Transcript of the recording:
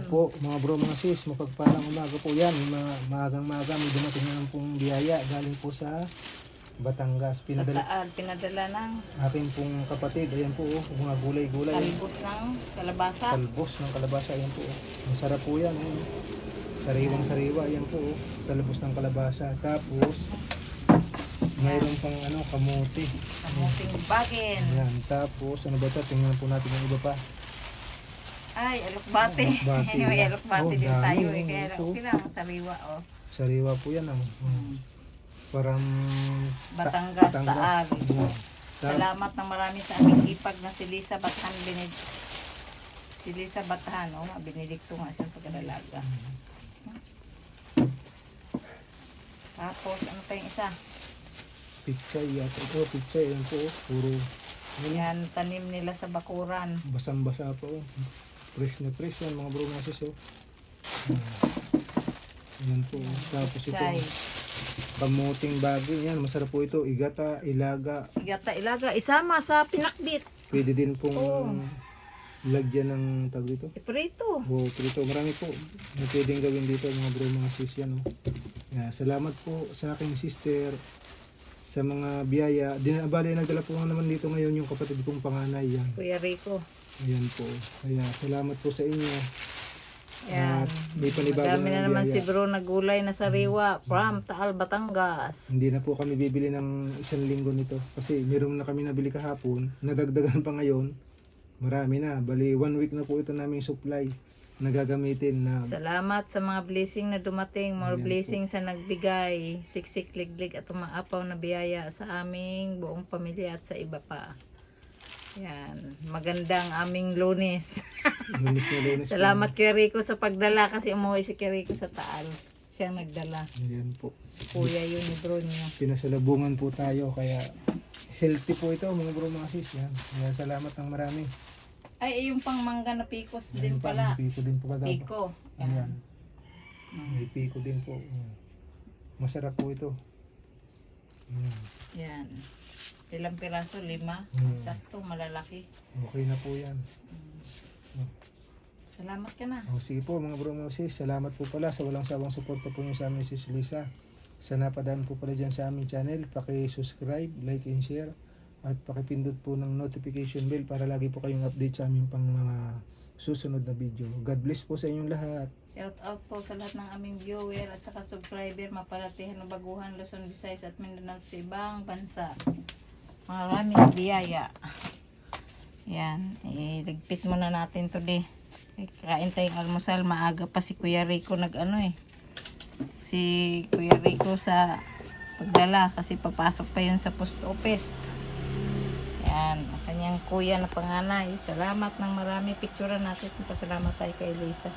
po mga bro mga sis, mapagpalang umaga po yan. Maagang maga may dumating na pong biyaya galing po sa Batangas. Sa Taal, pinadala ng aking pong kapatid. Ayan po mga gulay-gulay. talbos ng kalabasa. Talbos ng kalabasa. Ayan po. Masarap po yan. Ayan. Sariwang sariwa. Ayan po. Talbos ng kalabasa. Tapos mayroon pang kamote. Kamuting bagin. Ayan. Tapos ano ba ito? Tingnan po natin yung iba pa. Ay, alokbate. Alokbate. Anyway, alokbate din dami, tayo eh. Kaya ito. okay lang, sariwa oh. Sariwa po yan. Parang Batangas, Taal. Ayan. Salamat ng marami sa aming ipag na si Lisa Bathan Si Lisa Bathan, oh, binidikto nga siya pagkadalaga. Tapos, ano pa yung isa? Pichay yata. Ito, pichay. Ayan po. Puro Yan, tanim nila sa bakuran. basang-basa po. Press na press yan mga bro mga sis. Ayan po. Tapos ito. Chay. Kamuting bagay. Yan. Masarap po ito. Igata, ilaga. Igata, ilaga. Isama sa pinakbit. Pwede din pong Oo. lagyan ng tag dito. Iprito. O, prito. Marami po. Na pwedeng gawin dito mga bro mga sis yan. Yeah, salamat po sa aking sister sa mga biyaya. Dinabali nagdala po naman dito ngayon yung kapatid kong panganay. Yan. Kuya Rico. Ayan po. Kaya salamat po sa inyo. Yan. At may panibagong Madami na naman biyaya. si bro na gulay na sariwa from Taal, Batangas. Hindi na po kami bibili ng isang linggo nito. Kasi meron na kami nabili kahapon. Nadagdagan pa ngayon. Marami na. Bali 1 week na po ito naming supply na gagamitin na Salamat sa mga blessing na dumating. More Ayan blessing sa nagbigay. Siksik, liglig at umaapaw na biyaya sa aming buong pamilya at sa iba pa. Yan. Magandang aming Lunes. lunes na lunes. Salamat Kuya Rico sa pagdala kasi umuwi si Kuya Rico sa Taal. Siya ang nagdala. Ayan po. Kuya yun ni bro niya. Pinasalubungan po tayo. Kaya healthy po ito mga bro mga sis. Yan. Kaya salamat ng marami. Ay, yung pang mangga na pikos Ayan din pa, pala. may piko din po kada. Piko. Ayan. May piko din po. Ayan. Masarap po ito. Ayan. Yan. Ilang piraso? 5? Sakto, malalaki. Okay na po yan. Salamat ka na. Sige po mga bro mga sis. Salamat po pala sa walang sawang suporta po niyo sa amin sis Lisa. Sa napadaan po pala dyan sa aming channel. Paki-subscribe, like and share. At pakipindot po ng notification bell para lagi po kayong update sa aming pang mga susunod na video. God bless po sa inyong lahat. Shout out po sa lahat ng aming viewer at saka subscriber, mapalatihan ng baguhan, Luzon, Visayas at Mindanao sa ibang bansa. Maraming biyaya. Yan. Iligpit muna natin today. Kain tayong almusal. Maaga pa si Kuya Rico Si Kuya Rico sa pagdala kasi papasok pa yun sa post office. Yan. Ang kanyang kuya na panganay. Salamat ng marami. Picturean natin. Pasalamat tayo kay Lisa.